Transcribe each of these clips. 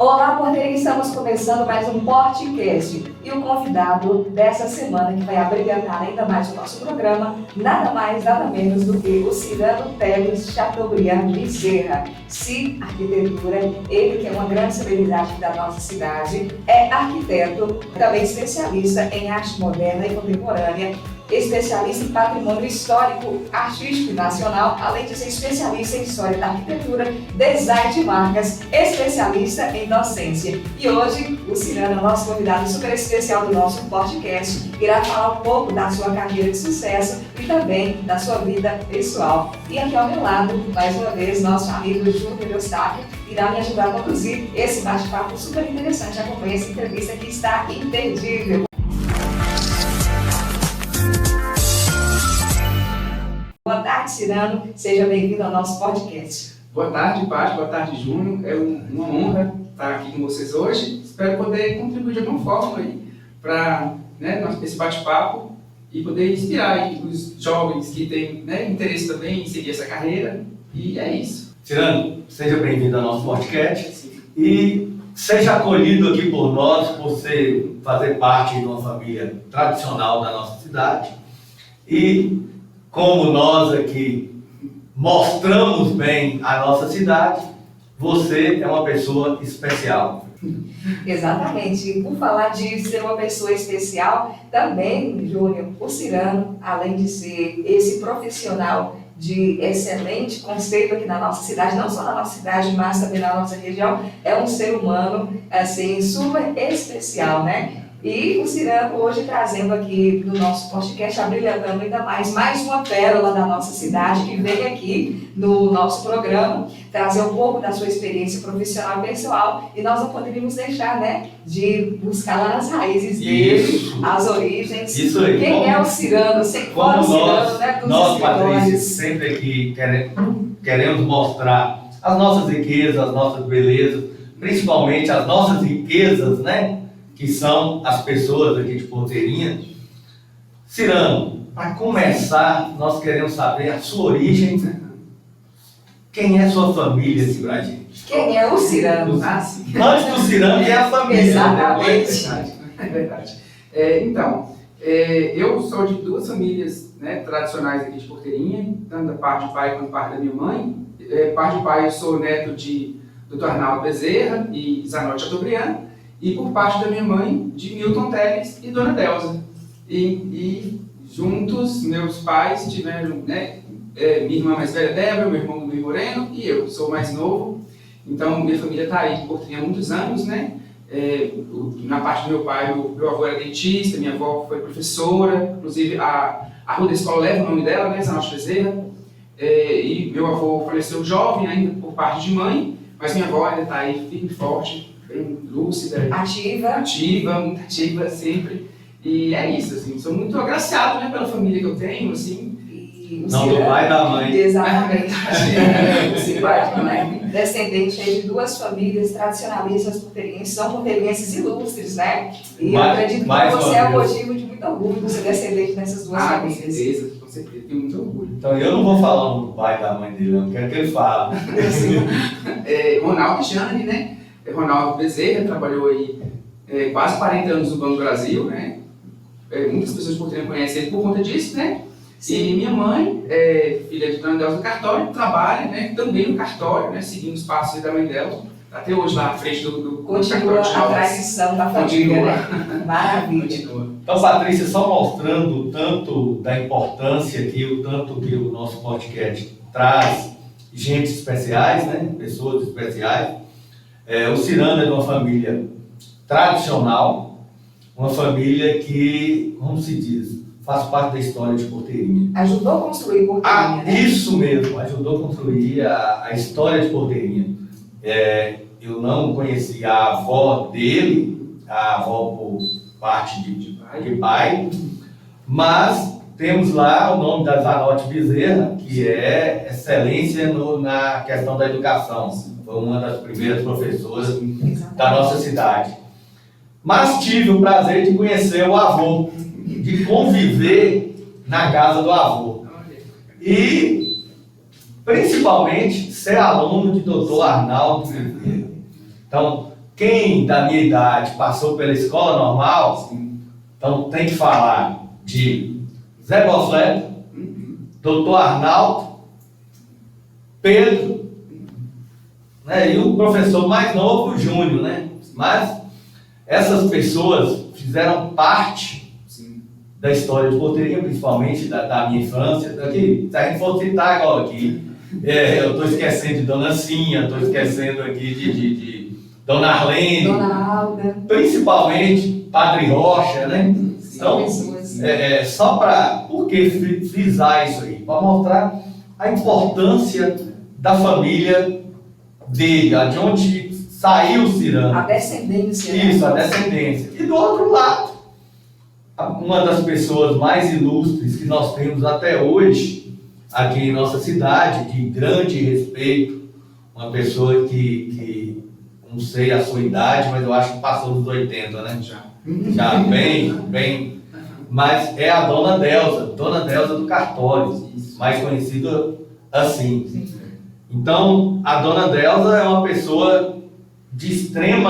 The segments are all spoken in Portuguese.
Olá, porteirinha, estamos começando mais um podcast e o convidado dessa semana que vai abrilhantar ainda mais o nosso programa, nada mais, nada menos do que o Cyrano Teles Chateaubriand Bezerra, CI Arquitetura, ele que é uma grande celebridade da nossa cidade, é arquiteto, também especialista em arte moderna e contemporânea, especialista em patrimônio histórico, artístico e nacional, além de ser especialista em história da arquitetura, design de marcas, especialista em docência. E hoje, o Cyrano, nosso convidado super especial do nosso podcast, irá falar um pouco da sua carreira de sucesso e também da sua vida pessoal. E aqui ao meu lado, mais uma vez, nosso amigo Júnior Eustáquio irá me ajudar a conduzir esse bate-papo super interessante. Acompanhe essa entrevista que está imperdível. Boa tarde, Cyrano. Seja bem-vindo ao nosso podcast. Boa tarde, Paty. Boa tarde, Júnior. É uma honra estar aqui com vocês hoje. Espero poder contribuir de alguma forma aí para esse bate-papo e poder inspirar aí os jovens que têm interesse também em seguir essa carreira. E é isso. Cyrano, seja bem-vindo ao nosso podcast e seja acolhido aqui por nós, por fazer parte de uma família tradicional da nossa cidade. E como nós aqui mostramos bem a nossa cidade, você é uma pessoa especial. Exatamente. E por falar de ser uma pessoa especial, também, Júnior, o Cyrano, além de ser esse profissional de excelente conceito aqui na nossa cidade, não só na nossa cidade, mas também na nossa região, é um ser humano, assim, super especial, né? E o Cyrano hoje trazendo aqui no nosso podcast, abrilhantando ainda mais uma pérola da nossa cidade que vem aqui no nosso programa, trazer um pouco da sua experiência profissional e pessoal, e nós não poderíamos deixar, de buscar lá nas raízes dele, as origens. Isso aí. Quem é o Cyrano? Sem fora o Cyrano, nós, Patrícia, sempre aqui queremos mostrar as nossas riquezas, as nossas belezas, principalmente as nossas riquezas, que são as pessoas aqui de Porteirinha. Cyrano, para começar, nós queremos saber a sua origem. Quem é sua família aqui pra gente? Quem é o Cyrano? Antes do Cyrano, quem é a família? Exatamente. É verdade. Eu sou de duas famílias tradicionais aqui de Porteirinha, tanto da parte de pai quanto da parte da minha mãe. Parte de pai, eu sou neto de Dr. Arnaldo Bezerra e Zanotti Chateaubriand. E por parte da minha mãe, de Milton Teles e Dona Delza. E juntos, meus pais tiveram, minha irmã mais velha, Débora, meu irmão Luiz Moreno, e eu sou mais novo. Então, minha família está aí em Porteirinha há muitos anos, na parte do meu pai, meu avô era dentista, minha avó foi professora, inclusive a rua da escola leva o nome dela, Zanotti Bezerra. E meu avô faleceu jovem ainda por parte de mãe, mas minha avó ainda está aí firme e forte, bem lúcida, muito ativa sempre. E é isso, assim, sou muito agraciado, pela família que eu tenho, assim. Não, do pai e da mãe. Exatamente. Descendente de duas famílias tradicionalistas porteirenses, são porteirenses ilustres, E eu acredito que você é um motivo de muito orgulho de ser descendente dessas duas famílias. Com certeza, tenho muito orgulho. Então eu não vou falar do pai e da mãe dele, eu quero que ele fale. Ronaldo e Jane, Ronaldo Bezerra trabalhou aí quase 40 anos no Banco do Brasil, muitas pessoas de Porteirinha conhecem ele por conta disso, Sim. E minha mãe, filha de Dona Delza do cartório, trabalha também no cartório, seguindo os passos da mãe dela, até hoje lá à frente do continua cartório de a tradição da família, Maravilha. Continua. Então, Patrícia, só mostrando o tanto da importância aqui, o tanto que o nosso podcast traz gente especiais, pessoas especiais. O Cyrano é de uma família tradicional, uma família que, como se diz, faz parte da história de Porteirinha. Ajudou a construir Porteirinha, Isso mesmo, ajudou a construir a história de Porteirinha. Eu não conhecia a avó dele, a avó por parte de pai, mas temos lá o nome da Zanotti Bezerra, que é excelência na questão da educação. Foi uma das primeiras professoras da nossa cidade. Mas tive o prazer de conhecer o avô, de conviver na casa do avô. E, principalmente, ser aluno de Dr. Arnaldo Bezerra. Então, quem da minha idade passou pela escola normal, então tem que falar de Zé Bosleto, Dr. Arnaldo, Pedro, né, e o professor mais novo, o Júnior, né? Mas essas pessoas fizeram parte da história de Porteirinha, principalmente da minha infância. Aqui, se a gente for citar igual aqui, eu estou esquecendo de Dona Cinha, estou esquecendo aqui de Dona Arlene, Dona Alda, principalmente Padre Rocha, né? Então, pessoas. só para, por que frisar isso aí? Para mostrar a importância da família dele, de onde saiu o Cyrano. A descendência. Né? Isso, a descendência. E do outro lado, uma das pessoas mais ilustres que nós temos até hoje, aqui em nossa cidade, de grande respeito, uma pessoa que não sei a sua idade, mas eu acho que passou dos 80, né? Já bem, mas é a Dona Delza do Cartório, mais conhecida assim. Então, a Dona Delza é uma pessoa de extremo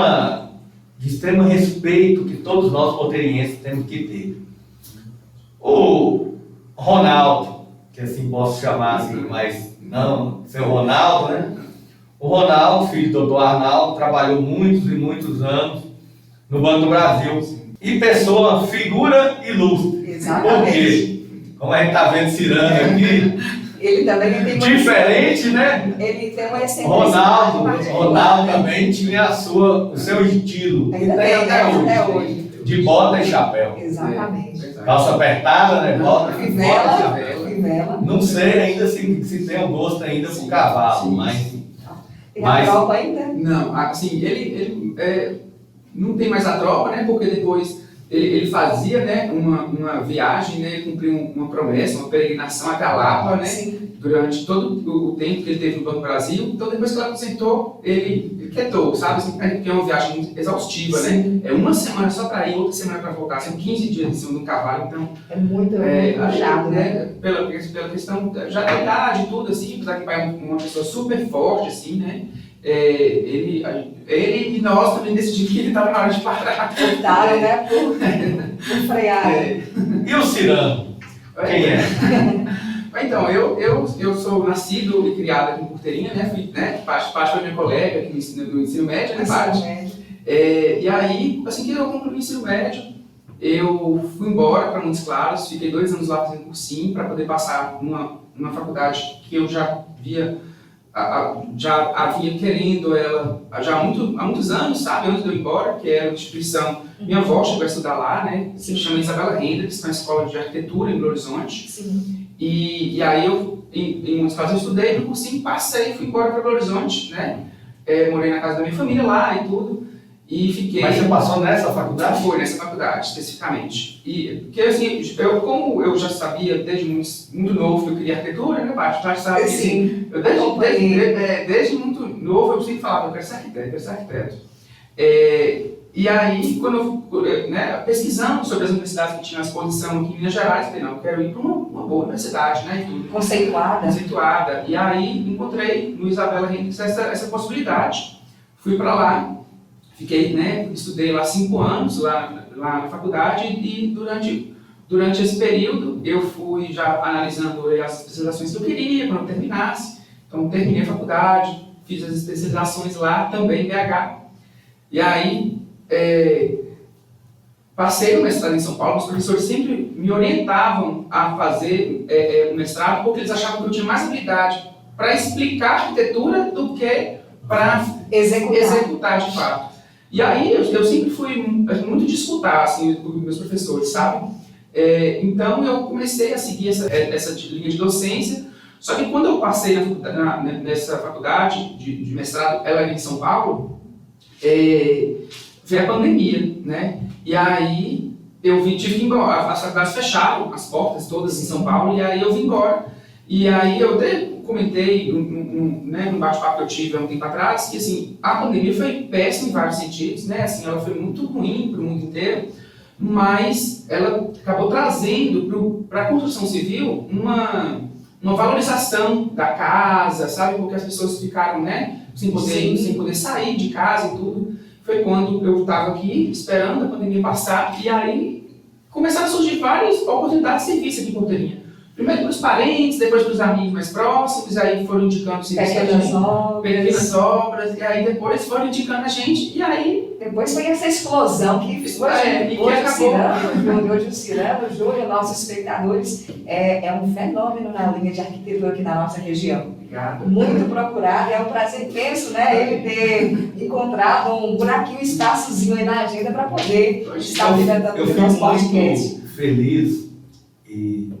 respeito que todos nós porteirienses temos que ter. O Ronaldo, que assim posso chamar assim, mas não seu Ronaldo, né? O Ronaldo, filho do Dr. Arnaldo, trabalhou muitos e muitos anos no Banco do Brasil. E pessoa, figura ilustre. Exatamente. Por quê? Como a gente está vendo Cyrano aqui, Ele também tem uma... diferente, né? Ele tem uma essência. Ronaldo também tinha o seu estilo. Ainda Tem tem, até hoje. De bota e chapéu. Exatamente. Calça apertada, né? Bota, Fivela. Não sei ainda se tem um gosto ainda pro cavalo, mas... Tem a tropa ainda? Não, assim, ele não tem mais a tropa, né? Porque depois ele fazia, né, uma viagem, né? Ele cumpriu uma promessa, uma peregrinação a Galapa, né? Sim. Durante todo o tempo que ele teve no Banco do Brasil. Então, depois que ela aposentou, ele quietou, sabe? Assim, porque é uma viagem muito exaustiva, Sim. né? É uma semana só para ir, outra semana para voltar. São 15 dias em cima de um cavalo, então... É muito puxado, né? Pela questão já da idade e tudo, assim, apesar que o pai é uma pessoa super forte, assim, né? Ele e nós também decidimos que ele estava na hora de parar. Optaram, né? Por frear. E o Cyrano? Quem é? Então, eu sou nascido e criado aqui em Porteirinha, né? Fui, né? Parte foi minha colega aqui no ensino médio, né? Parte. E aí, assim que eu concluí o ensino médio, eu fui embora para Montes Claros, fiquei 2 anos lá fazendo cursinho para poder passar numa faculdade que eu já havia querendo ela há muitos anos, sabe, antes de eu ir embora, que era uma instituição, minha avó chegou a estudar lá, né, se chama Isabela Hendricks, que é uma escola de arquitetura em Belo Horizonte. Sim. E aí eu, em muitos casos, eu estudei no cursinho, passei, fui embora para Belo Horizonte, né, morei na casa da minha família lá e tudo, e fiquei... Mas você passou nessa faculdade? Foi, nessa faculdade, especificamente. E, porque assim, como eu já sabia desde muito novo que eu queria arquitetura, né, já sabia, Sim. eu desde muito novo eu sempre falava, eu quero ser arquiteto. E aí, quando eu pesquisando sobre as universidades que tinham a exposição aqui em Minas Gerais, eu falei, não, eu quero ir para uma boa universidade, né, e tudo. Conceituada. E aí, encontrei no Isabela Hendricks essa possibilidade. Fui para lá, fiquei, né, estudei lá 5 anos, lá na faculdade, e durante esse período eu fui já analisando as especializações que eu queria, quando eu terminasse. Então, terminei a faculdade, fiz as especializações lá, também em BH. E aí, passei no mestrado em São Paulo, os professores sempre me orientavam a fazer o mestrado, porque eles achavam que eu tinha mais habilidade para explicar arquitetura do que para executar de fato. E aí, eu sempre fui muito de escutar, assim, os meus professores, sabe? Então, eu comecei a seguir essa linha de docência, só que quando eu passei nessa faculdade de mestrado, ela era em São Paulo, veio a pandemia, né? E aí, tive que ir embora, as faculdades fecharam, as portas todas em São Paulo, e aí eu vim embora. E aí, eu até comentei num bate-papo que eu tive há um tempo atrás, que assim, a pandemia foi péssima em vários sentidos, né? Assim, ela foi muito ruim para o mundo inteiro, mas ela acabou trazendo para a construção civil uma valorização da casa, sabe? Porque as pessoas ficaram, né, sem poder sair de casa e tudo. foi quando eu estava aqui esperando a pandemia passar e aí começaram a surgir várias oportunidades de serviço aqui em Porteirinha. Primeiro para os parentes, depois para os amigos mais próximos, aí foram indicando serviço pequenas obras, e aí depois foram indicando a gente, e aí... Depois foi essa explosão que hoje o Cirano Júnior, nossos espectadores, é um fenômeno na linha de arquitetura aqui na nossa região. Obrigado. Muito procurado, é um prazer imenso, né, ele ter encontrado um buraquinho, um espaçozinho aí na agenda para poder estar apresentando o nosso podcast. Eu fico muito feliz e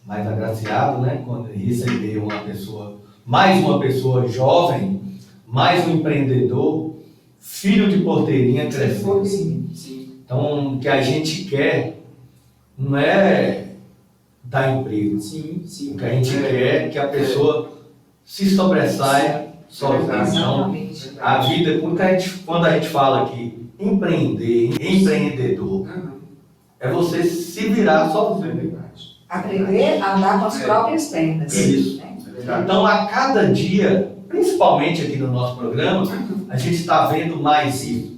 mais agraciado, né, quando receber mais uma pessoa jovem, mais um empreendedor, filho de Porteirinha crescendo. Sim. Então, o que a gente quer não é dar emprego. Sim. O que a gente quer é que a pessoa se sobressaia sozinha. Então, a vida, quando a gente fala aqui, empreendedor, é você se virar sozinho. Aprender a andar com as próprias pernas. Isso. Né? Então, a cada dia, principalmente aqui no nosso programa, a gente está vendo mais isso.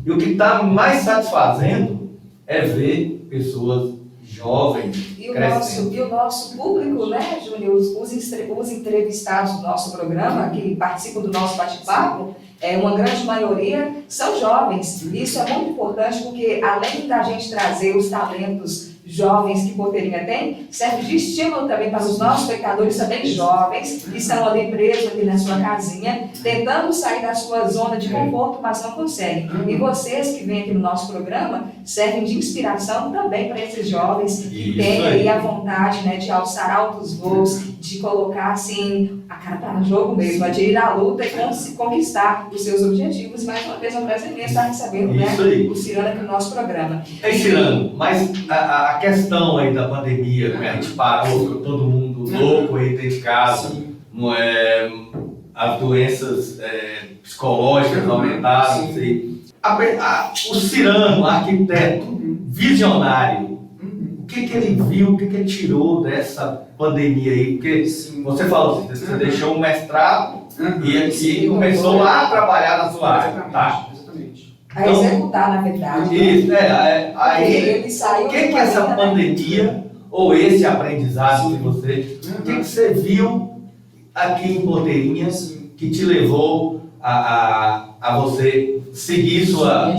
E o que está mais satisfazendo é ver pessoas jovens E o crescendo. nosso público, né, Júnior, os entrevistados do nosso programa, que participam do nosso bate-papo, uma grande maioria são jovens. Isso é muito importante porque, além da gente trazer os talentos jovens que Porteirinha tem, serve de estímulo também para os nossos espectadores também jovens, que estão ali presos aqui na sua casinha, tentando sair da sua zona de conforto, mas não conseguem. E vocês que vêm aqui no nosso programa servem de inspiração também para esses jovens que têm aí a vontade, né, de alçar altos voos, de colocar assim a cara para jogo mesmo, de ir à luta e conquistar os seus objetivos. Mais uma vez, é um prazer imenso estar recebendo, né, o Cirano aqui no nosso programa. Cirano, mas a questão aí da pandemia, né, a gente parou, ficou todo mundo louco aí dentro de casa, as doenças psicológicas aumentaram, não sei. O Cirano, arquiteto, visionário, o que ele viu, o que ele tirou dessa pandemia aí? Porque você falou assim, você deixou um mestrado e começou a trabalhar na sua área. Tá? Exatamente. A executar, na verdade. Isso, aí ele saiu. O que essa pandemia, ou esse aprendizado de você, o que você viu aqui em Porteirinha que te levou a você seguir sua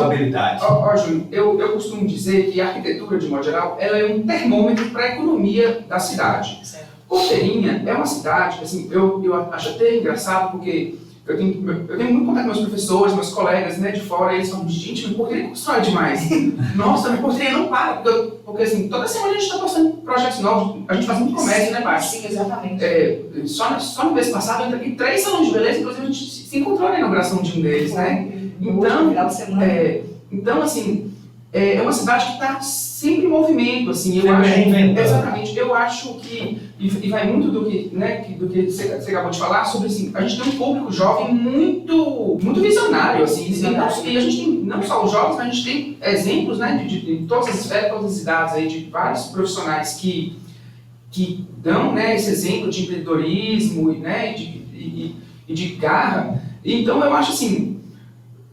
habilidade? Júnior, eu costumo dizer que a arquitetura, de modo geral, ela é um termômetro para a economia da cidade. Porteirinha é uma cidade, assim, eu acho até engraçado, porque eu tenho muito contato com meus professores, meus colegas, né, de fora, e eles falam, gente, mas Porteirinha constrói demais. Nossa, mas Porteirinha não para, porque assim, toda semana a gente está postando projetos novos, a gente faz muito comércio, né, pai? Sim, exatamente. Só no mês passado eu entrei em 3 salões de beleza, inclusive a gente se encontrou na inauguração de um deles, né? Então, assim, é uma cidade que está sempre em movimento, assim, exatamente, eu acho que, e vai muito do que você acabou de falar, sobre, assim, a gente tem um público jovem muito visionário, assim, e a gente tem, não só os jovens, mas a gente tem exemplos, né, de todas as esferas, todas as idades aí, de vários profissionais que dão, né, esse exemplo de empreendedorismo, né, e de garra. Então, eu acho, assim,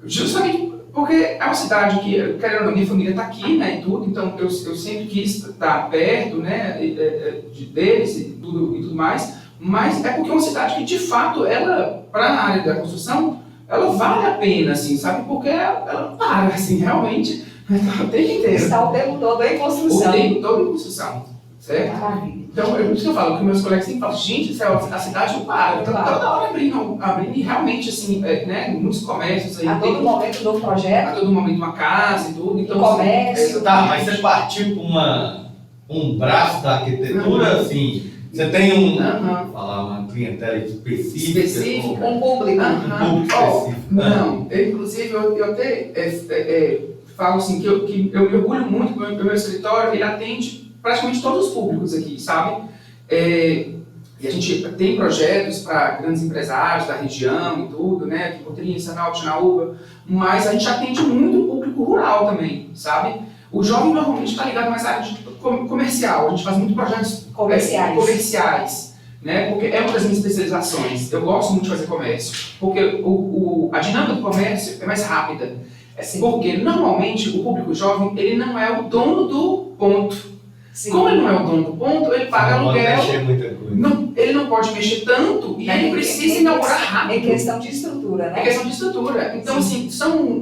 justamente porque é uma cidade que, querendo ou não, minha família está aqui, né, e tudo, então eu sempre quis estar perto, né, deles e tudo mais, mas é porque é uma cidade que, de fato, ela, para a área da construção, ela vale a pena, assim, sabe, porque ela para, assim, realmente, o tempo inteiro. Está o tempo todo em construção. O tempo todo em construção, certo? Maravilha. Então, é por isso que eu falo, que meus colegas sempre falam, gente, a cidade não para, toda hora abrindo e realmente, assim, né, muitos comércios aí. A todo momento, um novo projeto. A todo momento, uma casa e tudo. Então, comércio. Assim, tá, mas você partiu para um braço da arquitetura, assim, você tem uma clientela específica. Um público. Específico. Não, inclusive, eu até falo assim, que eu me orgulho muito que o meu escritório, ele atende praticamente todos os públicos aqui, sabe? E a gente tem projetos para grandes empresários da região e tudo, né? Aqui em Porteirinha, Sanal, Tinaúba, mas a gente atende muito o público rural também, sabe? O jovem normalmente está ligado mais à área de comercial, a gente faz muitos projetos comerciais, né? Porque é uma das minhas especializações. Eu gosto muito de fazer comércio, porque a dinâmica do comércio é mais rápida. Porque normalmente o público jovem ele não é o dono do ponto. Sim. Como ele não é o dono do ponto, ele paga aluguel. Mexer muita coisa. Ele não pode mexer tanto e ele precisa inaugurar rápido. É questão de estrutura, né? É questão de estrutura. Então, assim, são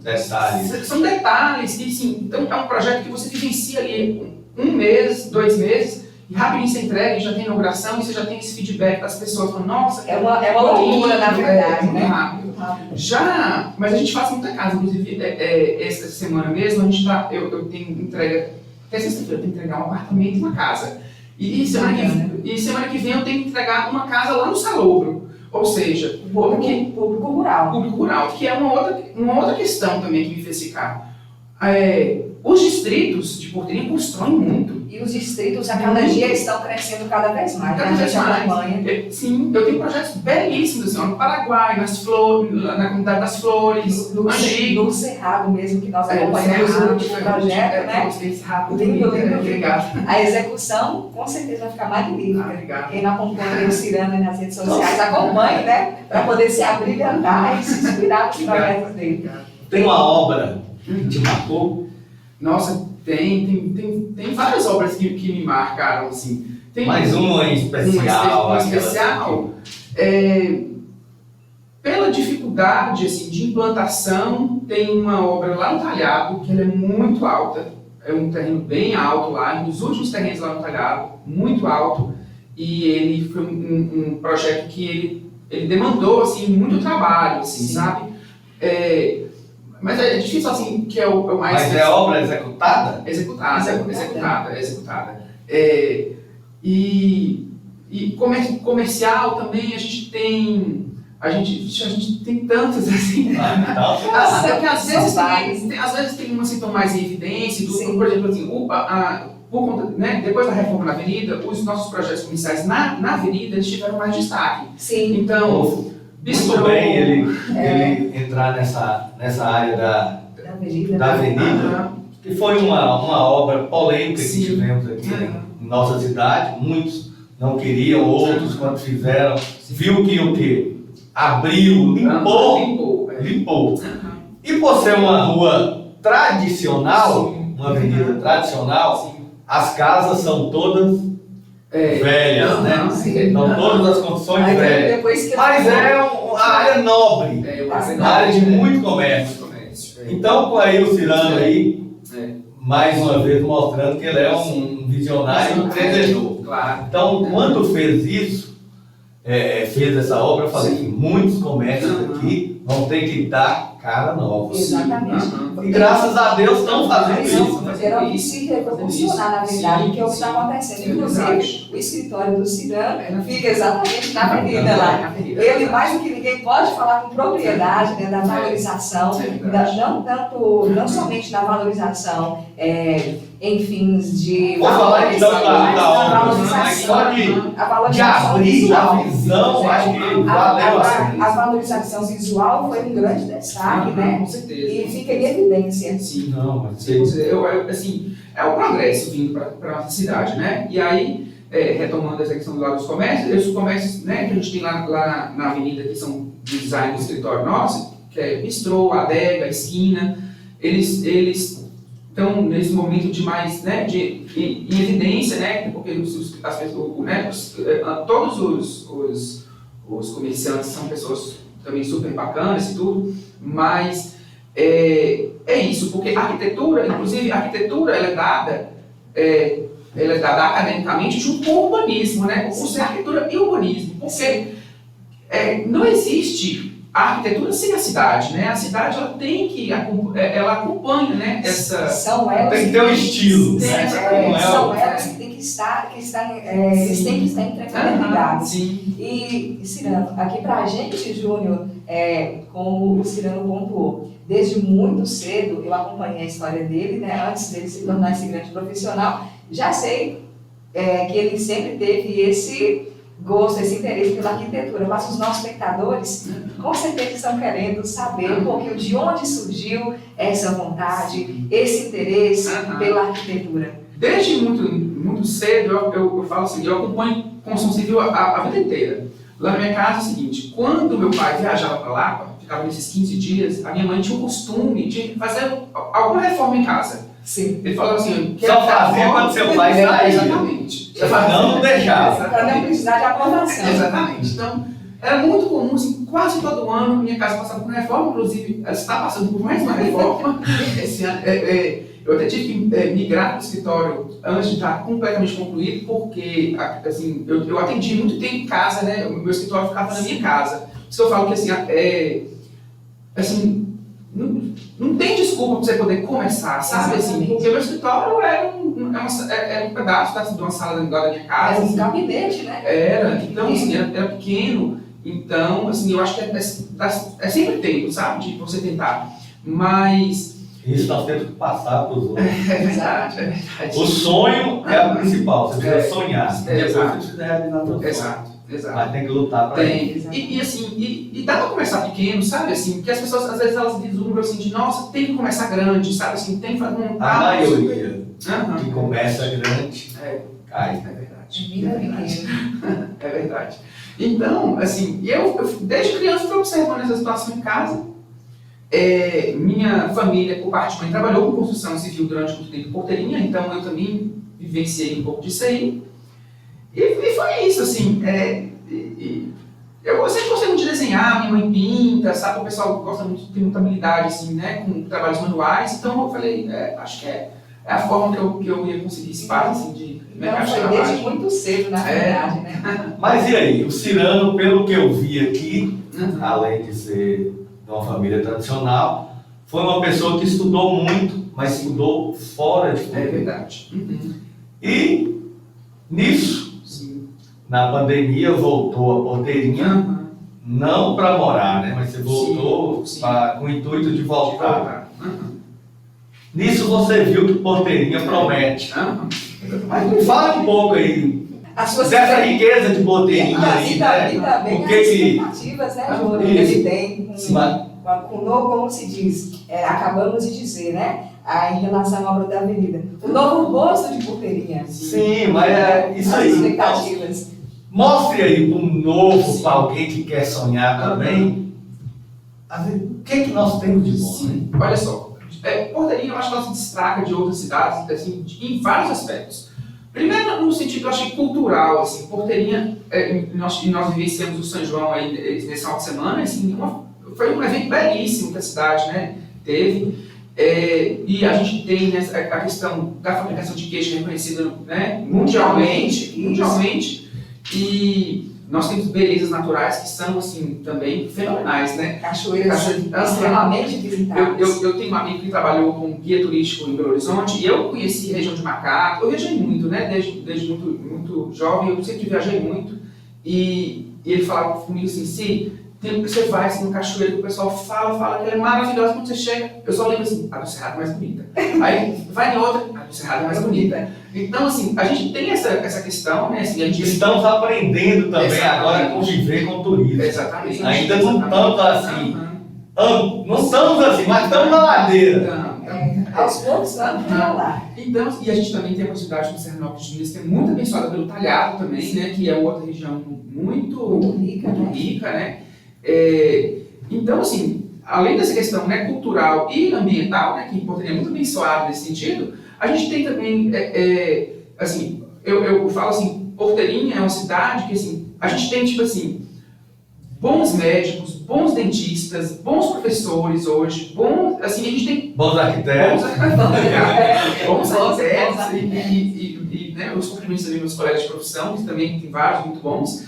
detalhes. E, assim, então, é um projeto que você vivencia ali 1 mês, 2 meses, e rapidinho você entrega, e já tem inauguração, e você já tem esse feedback das pessoas. Falando, nossa, É uma loucura, na verdade, muito né? rápido. Mas a gente faz muita casa. Inclusive, essa semana mesmo, eu tenho entrega. Até sexta-feira eu tenho que entregar um apartamento e uma casa. E semana que vem eu tenho que entregar uma casa lá no Salobro. Ou seja, Público rural. Que é uma outra questão também que me fez ficar. Os distritos de Porteirinha constroem muito. E os distritos a cada dia estão crescendo cada vez mais. Cada vez mais. Sim, eu tenho projetos belíssimos, assim, no Paraguai, na comunidade das Flores, no Cerrado mesmo, que nós acompanhamos o último projeto, né? Lindo. Obrigado. A execução, com certeza, vai ficar magnífica. Obrigado. Quem não acompanha o Cirano nas redes sociais, acompanhe, né? Para poder se abrilhantar e se inspirar nos projetos dele. Tem uma obra que te marcou? Nossa, tem várias obras que me marcaram, assim. Tem Mais uma em especial. Uma especial. Pela dificuldade, assim, de implantação, tem uma obra lá no Talhado, que ela é muito alta. É um terreno bem alto lá, um dos últimos terrenos lá no Talhado, muito alto. E ele foi um projeto que ele demandou, assim, muito trabalho, assim, sabe? Mas é difícil, assim, que é o mais... Mas é obra executada? Executada. E comercial também, a gente tem tantas, assim. Às vezes tem umas que estão mais em evidência. Por exemplo, assim, por conta, né, depois da reforma na Avenida, os nossos projetos comerciais na Avenida eles tiveram mais destaque. Sim. Então... Muito bem ele entrar nessa área da Avenida, que foi uma obra polêmica que tivemos aqui em nossa cidade. Muitos não queriam, outros, quando fizeram, viu que o quê? Abriu, limpou. E por ser uma rua tradicional, uma avenida tradicional, as casas são todas velhas, né? Então todas as construções velhas. Mas é uma área nobre, uma área de muito comércio. Então, com aí o Cirano aí, mais uma vez mostrando que ele é um visionário empreendedor. Claro. Então, quando fez isso, fez essa obra, eu falei que muitos comércios aqui vão ter que dar cara nova. Exatamente. E graças a Deus estão fazendo isso. Terão que se revolucionar, na verdade, que é o que está acontecendo. Inclusive, o escritório do Cirano fica exatamente na avenida lá. Ele, mais do que ninguém, pode falar com propriedade, né, da valorização, não somente da valorização em fins de falar então da valorização, de abrir a visão, acho que valeu a valorização visual foi um grande destaque, né? Com certeza. E fica em evidência. Sim. Não, mas Assim, é o progresso vindo para a nossa cidade, né? E aí, retomando essa questão do lado dos comércios, esses comércios, né, que a gente tem lá na avenida, que são de design do escritório nosso, que é bistrô, adega, esquina, eles estão nesse momento de mais, né, em evidência, né, porque todos os comerciantes são pessoas também super bacanas e tudo, mas é isso, porque a arquitetura, inclusive a arquitetura, ela é dada academicamente junto com o urbanismo, né, o curso de arquitetura e urbanismo, porque não existe a arquitetura sem a cidade, né? A cidade ela tem que ela acompanha, né? Tem que ter um estilo. São elas que têm que estar eles têm que estar interligados. E Cirano, aqui pra gente, Júnior, como o Cirano pontuou, desde muito cedo eu acompanhei a história dele, né? Antes dele se tornar esse grande profissional, já sei que ele sempre teve esse gosto, esse interesse pela arquitetura, mas os nossos espectadores com certeza estão querendo saber um pouquinho de onde surgiu essa vontade, esse interesse pela arquitetura. Desde muito cedo eu falo assim, eu acompanho construção civil a vida inteira. Lá na minha casa é o seguinte, quando meu pai viajava para Lapa, ficava nesses 15 dias, a minha mãe tinha o costume de fazer alguma reforma em casa. Sim. Ele falava assim, Só fazia quando seu pai saía. Exatamente. Não deixava. Para não precisar de aprovação. Exatamente. Então, era muito comum, assim, quase todo ano, minha casa passava por reforma, inclusive, ela está passando por mais uma reforma. Esse ano, eu até tive que migrar para o escritório antes de estar completamente concluído, porque, assim, eu atendi muito tempo em casa, né? O meu escritório ficava na minha casa. Por isso que eu falo que, assim, não tem desculpa para você poder começar, sabe? Assim, porque o meu escritório era um pedaço de uma sala da minha casa. Era um assim, gabinete, né? então, assim, era pequeno. Então, assim, eu acho que é sempre tempo, sabe? De você tentar. Mas... Isso nós temos que passar para os outros. É verdade, é verdade. O sonho é o principal, você precisa sonhar. Depois exato. você precisa realizar o seu sonho. Exato. Mas tem que lutar para isso. E assim, e dá pra começar pequeno, sabe? Assim, porque as pessoas, às vezes, elas vislumbram assim, de nossa, tem que começar grande, sabe? Assim, tem que montar... A maioria Aham. que começa grande cai. É verdade. Vida pequena. É verdade. Então, assim, eu desde criança fui observando essa situação em casa. Minha família, por parte de mãe, trabalhou com construção civil durante muito tempo em Porteirinha, então eu também vivenciei um pouco disso aí. E foi isso, assim. Eu sempre gostei muito de desenhar, minha mãe pinta, sabe? O pessoal gosta muito, tem muita habilidade, assim, né? Com trabalhos manuais, então eu falei, acho que é a forma que eu ia conseguir espaço, assim, de me Então, encaixar foi mais. desde muito cedo, na verdade, né? Mas e aí, o Cirano, pelo que eu vi aqui, além de ser de uma família tradicional, foi uma pessoa que estudou muito, mas estudou fora de É Porteirinha. verdade. E nisso, Sim. na pandemia, voltou a Porteirinha, não para morar, né? Mas você voltou Sim. com o intuito de voltar. Aham. Nisso você viu que Porteirinha promete. Aham. Mas me fala um pouco aí As suas dessa riqueza de Porteirinha aí, e né? também O as que que... expectativas, né, Júlio, que Isso. ele tem Sim, mas- com o novo, como se diz, acabamos de dizer, né, em relação à obra da Avenida. O novo rosto de Porteirinha. Sim, mas é isso As aí. expectativas. Mostre aí para um novo, Sim. para alguém que quer sonhar também, o que é que nós temos de bom, né? Sim. Olha só, Porteirinha eu acho que ela se destaca de outras cidades assim, em vários aspectos. Primeiro, no sentido, eu achei cultural, assim, Porteirinha, nós vivenciamos o São João aí nesse final de semana, assim, foi um evento belíssimo que a cidade, né, teve. E a gente tem, né, a questão da fabricação de queijo reconhecida, né, mundialmente. E nós temos belezas naturais que são, assim, também fenomenais, né? Cachoeiras extremamente visitadas. Eu tenho um amigo que trabalhou com guia turístico em Belo Horizonte e eu conheci a região de Macaco. Eu viajei muito, né? Desde muito jovem, eu sempre viajei muito. E ele falava comigo assim, tem que você vai assim, no cachoeiro que o pessoal fala que ela é maravilhosa. Quando você chega, eu só lembro assim, a do Cerrado é mais bonita. Aí vai em outra, a do Cerrado é mais bonita. Então, assim, a gente tem essa questão, né? Assim, Estamos aprendendo também Exatamente. agora a conviver com o turismo. Exatamente. Ainda não estamos assim, Aham. não estamos assim, mas estamos na ladeira. Aos poucos vamos para lá. Então, e a gente também tem a possibilidade de Serranópolis de Minas, que é muito abençoada pelo Talhado também, né? Que é outra região muito rica, né? Então, assim, além dessa questão, né, cultural e ambiental, né, que Porteirinha é muito abençoada nesse sentido, a gente tem também, assim, eu falo assim, Porteirinha é uma cidade que, assim, a gente tem, tipo assim, bons médicos, bons dentistas, bons professores hoje, assim, a gente tem Bons arquitetos. bons arquitetos e né, os cumprimentos também nos colegas de profissão, que também tem vários muito bons.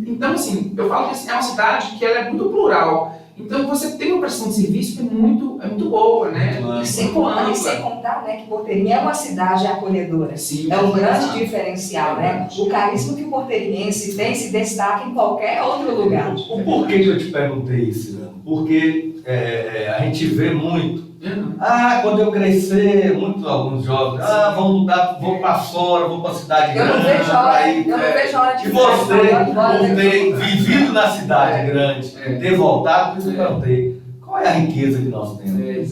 Então, assim, eu falo que é uma cidade que ela é muito plural. Então, você tem uma prestação de serviço que é muito boa, né? E sem contar, né, que Porteirinha é uma cidade acolhedora. Sim, É um grande diferencial, né? O carisma que o porteiriense tem se destaca em qualquer outro lugar. O porquê que eu te perguntei isso, né? Porque a gente vê muito. Quando eu crescer, alguns jovens, vão mudar, vou para fora, vou para a cidade Eu grande. não vejo hora de E você, por ter vivido na cidade grande, ter voltado, por isso eu perguntei, qual é a riqueza que nós temos?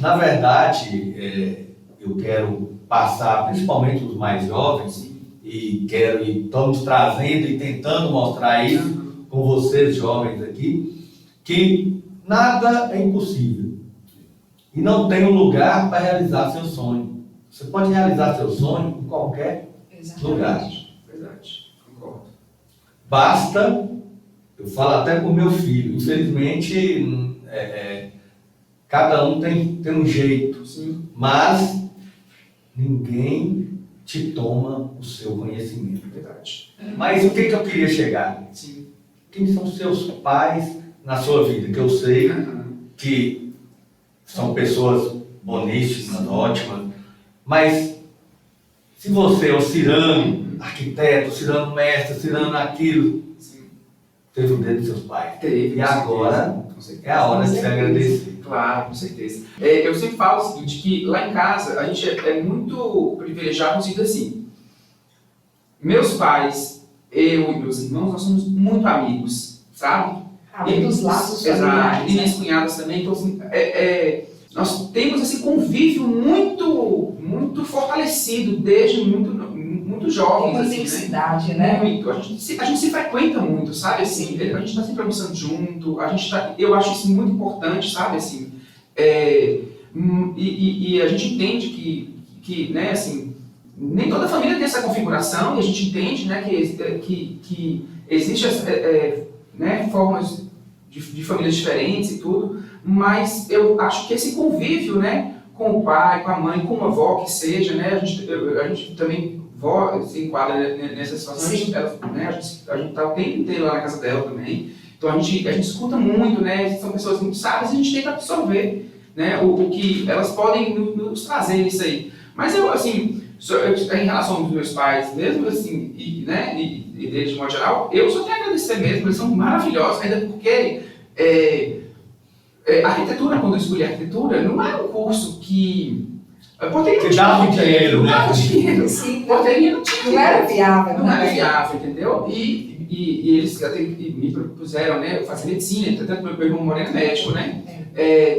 Na verdade, eu quero passar, principalmente os mais jovens, e quero e estamos trazendo e tentando mostrar isso com vocês jovens aqui, que nada é impossível e não tem um lugar para realizar seu sonho. Você pode realizar seu sonho em qualquer lugar. Verdade, concordo. Basta, eu falo até com meu filho, infelizmente cada um tem um jeito, Sim. mas ninguém te toma o seu conhecimento. Verdade. Mas o que eu queria chegar? Sim. Quem são seus pais na sua vida? Que eu sei que são pessoas boníssimas, ótimas, mas se você é o Cirano, arquiteto, Cirano mestre, Cirano aquilo, Sim. teve o dedo dos seus pais. Teve, E agora com certeza. é a hora de se agradecer. Claro, com certeza. Eu sempre falo o seguinte, que lá em casa a gente é muito privilegiado no sentido assim. Meus pais, eu e meus irmãos, nós somos muito amigos, sabe? Além dos laços Exato. familiares. E minhas cunhadas também. Então, assim, nós temos esse convívio muito fortalecido desde muito jovens. Uma assim, né? intensidade, né? Muito. A gente se frequenta muito, sabe? Assim, a gente está sempre almoçando junto, eu acho isso muito importante, sabe? Assim, e a gente entende que né, assim, nem toda família tem essa configuração, e a gente entende, né, que existe né, formas de famílias diferentes e tudo, mas eu acho que esse convívio, né, com o pai, com a mãe, com uma avó que seja, né, a gente também se enquadra nessa situação, a gente tá o tempo inteiro lá na casa dela também, então a gente escuta muito, né, são pessoas muito sábias e a gente tenta absorver, né, o que elas podem nos trazer isso aí. Mas eu, assim, em relação aos meus pais mesmo, assim, e deles de modo geral, eu só tenho a agradecer mesmo, eles são maravilhosos, ainda porque arquitetura, quando eu escolhi arquitetura, não é um curso que poderia Te dava dinheiro, né? Não dava dinheiro. Sim, Poderia, não tinha não era viável. não era viável, entendeu? E eles até me propuseram, né, fazer medicina, tanto meu irmão Moreno é médico, né?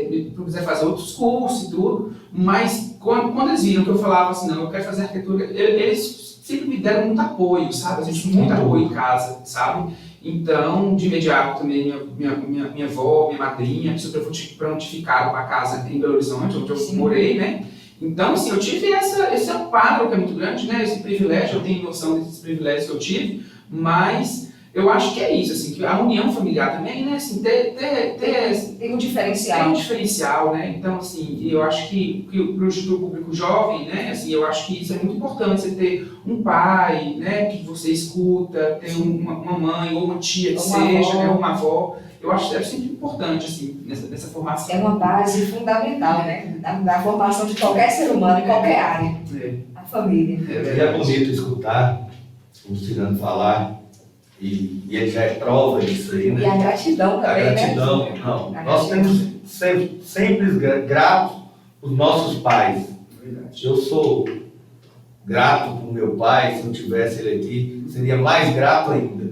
Me propuseram fazer outros cursos e tudo, mas quando eles viram que eu falava assim, não, eu quero fazer arquitetura, eles sempre me deram muito apoio, sabe? A gente muito apoio em casa, sabe? Então, de imediato também, minha avó, minha madrinha, se prontificaram para casa em Belo Horizonte, onde eu morei, né? Então, assim, eu tive esse amparo que é muito grande, né? Esse privilégio, eu tenho noção desses privilégios que eu tive, mas eu acho que é isso, assim, que a união familiar também, né? Assim, Tem um diferencial. tem um diferencial, né? Então, assim, eu acho que para o público jovem, né? Assim, eu acho que isso é muito importante, você ter um pai, né? Que você escuta, ter uma mãe ou uma tia que seja, né? Uma avó. Eu acho que é sempre importante, assim, nessa formação. É uma base fundamental, né? Na formação de qualquer ser humano, em qualquer área. A família. E é bonito escutar o Cirano falar, e ele já é prova disso aí, né? E a gratidão também, A gratidão, né? não. Nós temos sempre gratos os nossos pais. Verdade. Eu sou grato para o meu pai, se eu tivesse ele aqui, seria mais grato ainda.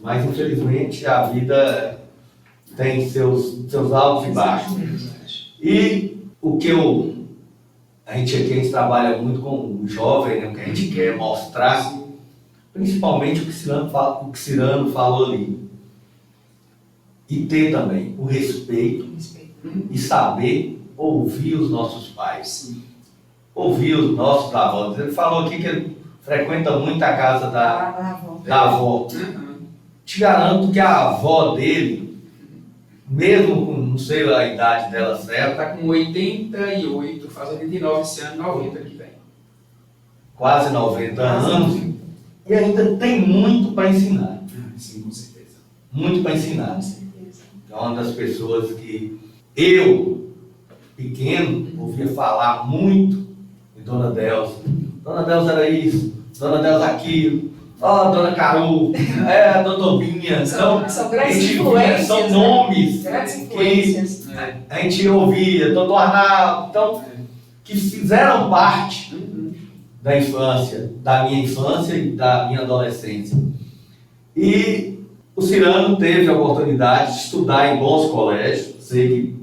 Mas, infelizmente, a vida tem seus altos e baixos. E o que a gente trabalha muito com o jovem, né? O que a gente quer mostrar, principalmente o que Cirano falou ali. E ter também o respeito e saber ouvir os nossos pais. Ouvir os nossos avós. Ele falou aqui que ele frequenta muito a casa da avó. Te garanto que a avó dele, mesmo com, não sei a idade dela certa, Ela está com 88, faz 89 esse ano, 90 que vem. quase 90 anos, e ainda tem muito para ensinar. Sim, com certeza. Muito para ensinar. É uma das pessoas que eu, pequeno, ouvia falar muito de Dona Delza. Dona Delza era isso, Dona Delza aquilo, Dona Caru, Dona Binha. São grandes influências. São nomes Grandes influências. a gente ouvia, Doutor Arnaldo, então, que fizeram parte da infância, da minha infância e da minha adolescência. E o Cirano teve a oportunidade de estudar em bons colégios. Sei que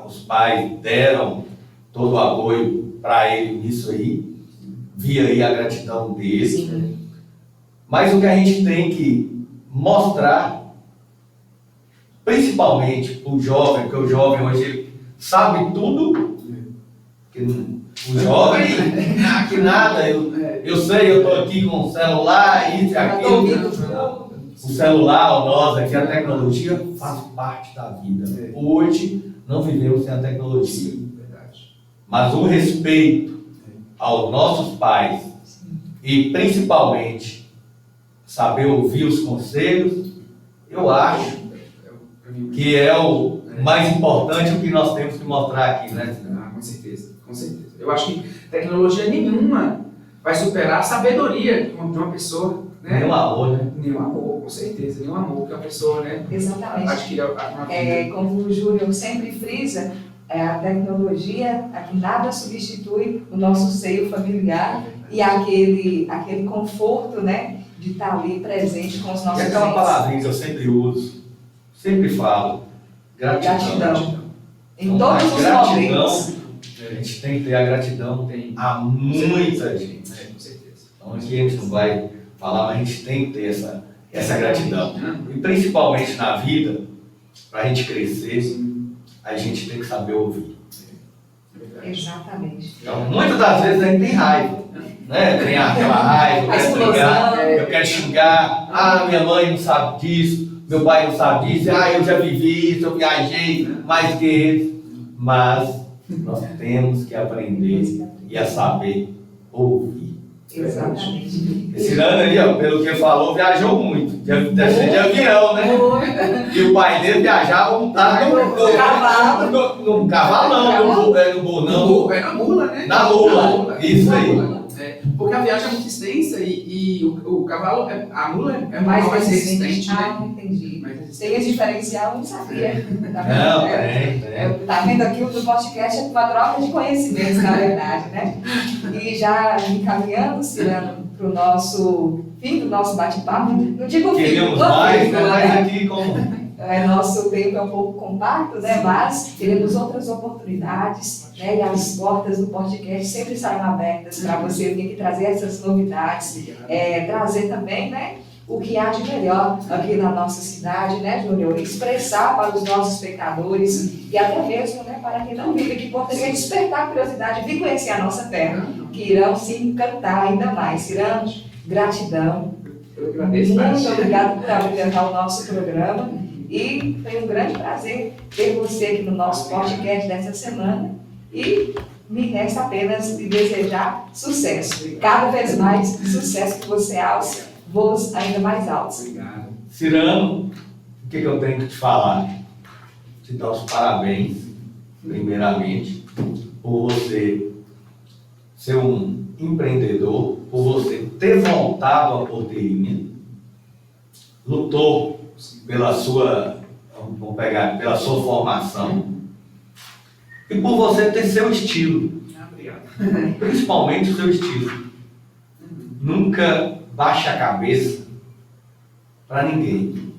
os pais deram todo o apoio para ele nisso aí. vi aí a gratidão dele. Sim. Mas o que a gente tem que mostrar, principalmente para o jovem, porque o jovem hoje ele sabe tudo, que o jovem, que nada, eu sei, eu estou aqui com o celular, isso e aquilo. O celular, nós aqui, a tecnologia faz parte da vida. Hoje não vivemos sem a tecnologia. Sim, verdade. Mas o respeito aos nossos pais e principalmente saber ouvir os conselhos, eu acho que é o mais importante, o que nós temos que mostrar aqui, né? Com certeza, com certeza. Eu acho que tecnologia nenhuma vai superar a sabedoria de uma pessoa, né? Nenhum amor, né? Nenhum amor, com certeza. Nenhum amor que a pessoa, né? Exatamente. Adquire uma vida. Como o Júnior sempre frisa, a tecnologia, aqui nada substitui o nosso seio familiar e aquele conforto, né, de estar ali presente com os nossos E aquela entes. palavrinha que eu sempre uso, sempre falo, gratidão. Em Então, todos a os gratidão, momentos. a gente tem que ter a gratidão a muita gente. Com certeza. Então aqui a gente não vai falar, mas a gente tem que ter essa gratidão. E principalmente na vida, para a gente crescer, a gente tem que saber ouvir. Exatamente. Então, muitas das vezes a gente tem raiva, né? Tem aquela raiva, eu A quero explosão. brigar, eu quero xingar, minha mãe não sabe disso, meu pai não sabe disso, eu já vivi isso, eu viajei mais que eles. Mas nós temos que aprender e a saber ouvir. Exatamente. Esse ano aí, ó, pelo que falou, viajou muito. Deve ser de avião, né? E o pai dele viajava montado No cavalo. no cavalo não, É na mula, né? Na mula, isso aí. Porque a viagem é muito extensa e o cavalo, a mula é Mais mais resistente. resistente, né? Entendi. Mais resistente. Tem esse diferencial, eu não sabia. Tá vendo? Não, tem. Tá vendo aqui o do podcast é uma troca de conhecimentos, na verdade, né? E já encaminhando, Cirano, para o nosso fim do nosso bate-papo, não digo fim, Queríamos do mais, capítulo, mas né? aqui como... Nosso tempo é um pouco compacto, né? Mas teremos outras oportunidades, né? E as portas do podcast sempre estarão abertas para você vir aqui trazer essas novidades, trazer também, né? O que há de melhor aqui na nossa cidade, né, Júnior? Expressar para os nossos espectadores e até mesmo, né, para quem não vive aqui, poderia despertar a curiosidade e vir conhecer a nossa terra, que irão se encantar ainda mais. Irão, gratidão. Eu agradeço, Muito obrigada por apresentar o nosso programa e foi um grande prazer ter você aqui no nosso podcast dessa semana e me resta apenas lhe desejar sucesso. Cada vez mais sucesso que você alce voos ainda mais altos. Obrigado. Cirano, o que eu tenho que te falar? Te dar os parabéns, primeiramente, por você ser um empreendedor, por você ter montado a porteirinha, lutou pela sua, pela sua formação e por você ter seu estilo, Obrigado. principalmente o seu estilo. Nunca baixe a cabeça para ninguém.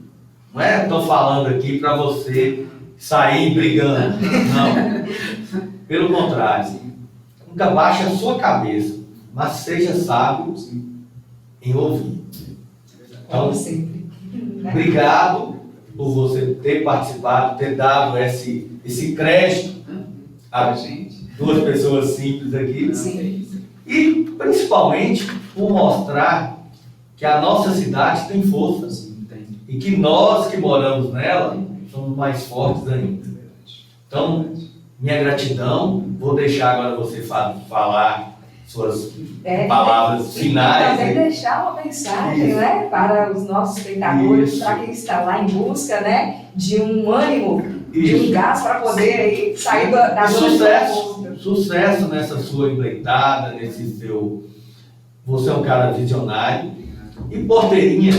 Não é estou falando aqui para você sair brigando, não. Pelo contrário, nunca baixe a sua cabeça, mas seja sábio em ouvir. Então, Como sempre. obrigado por você ter participado, ter dado esse crédito a gente. duas pessoas simples aqui. Sim. E principalmente por mostrar que a nossa cidade tem força Sim, tem. e que nós que moramos nela somos mais fortes ainda. Então, minha gratidão. Vou deixar agora você falar suas palavras finais. Também Né? deixar uma mensagem, né, para os nossos espectadores, para quem está lá em busca, né, de um ânimo, de um gás para poder aí sair da zona de conforto. Sucesso nessa sua empreitada, nesse seu... Você é um cara visionário. E Porteirinha,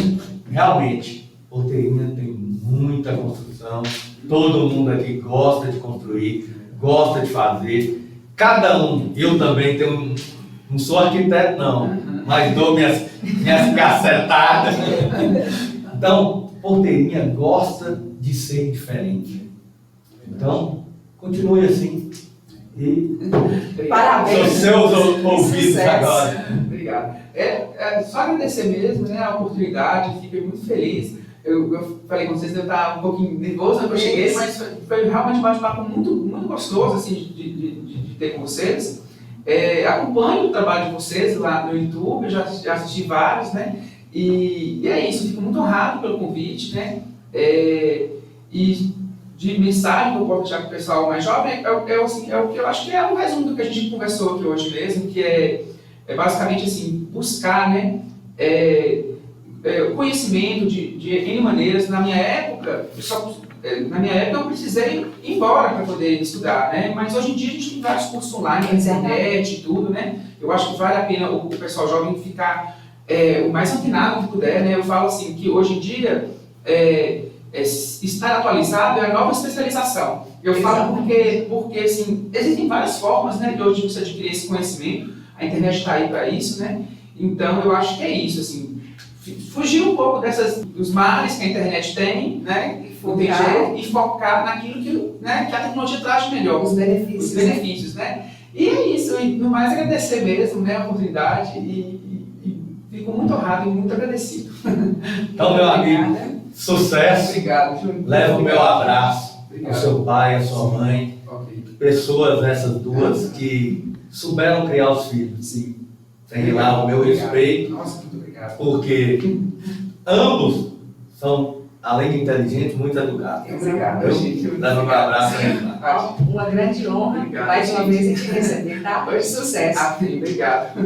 realmente, Porteirinha tem muita construção. Todo mundo aqui gosta de construir, gosta de fazer. Cada um, eu também tenho não sou arquiteto não, mas dou minhas cacetadas. Então, Porteirinha gosta de ser diferente. Então, continue assim. E Parabéns. são seus ouvidos Sucesso. agora. Obrigado. Só agradecer mesmo, né, a oportunidade, fiquei muito feliz. Eu falei com vocês, eu estava um pouquinho nervoso quando eu cheguei, mas foi realmente um bate-papo muito gostoso assim, de ter com vocês. Acompanho o trabalho de vocês lá no YouTube, eu já assisti vários, né? E é isso, fico muito honrado pelo convite, né? E de mensagem que eu posso deixar para o pessoal mais jovem é o que eu acho que é um resumo do que a gente conversou aqui hoje mesmo, que é basicamente assim, buscar, né? O conhecimento de N maneiras. Na minha época, eu precisei ir embora para poder estudar, né? Mas hoje em dia a gente tem vários cursos online, na internet e tudo, né? Eu acho que vale a pena o pessoal jovem ficar o mais antenado que puder, né? Eu falo assim, que hoje em dia estar atualizado é a nova especialização. Eu falo porque assim, existem várias formas, né, de hoje você adquirir esse conhecimento, a internet está aí para isso, né? Então eu acho que é isso, assim, fugir um pouco dos males que a internet tem, né? E focar naquilo que a tecnologia traz de melhor. Os benefícios, né? E é isso, e no mais agradecer mesmo, né, a oportunidade e fico muito honrado e muito agradecido. Então, meu amigo, sucesso. Obrigado. Leva o meu abraço Obrigado. ao seu pai, à sua mãe, pessoas essas duas que souberam criar os filhos. Sim. Tem lá o meu respeito, Nossa, muito obrigado. porque ambos são, além de inteligentes, muito educados. Obrigado. Leva o meu abraço aí. Uma grande honra, Obrigado, mais uma gente. vez, a te receber, tá? Sucesso. Obrigado.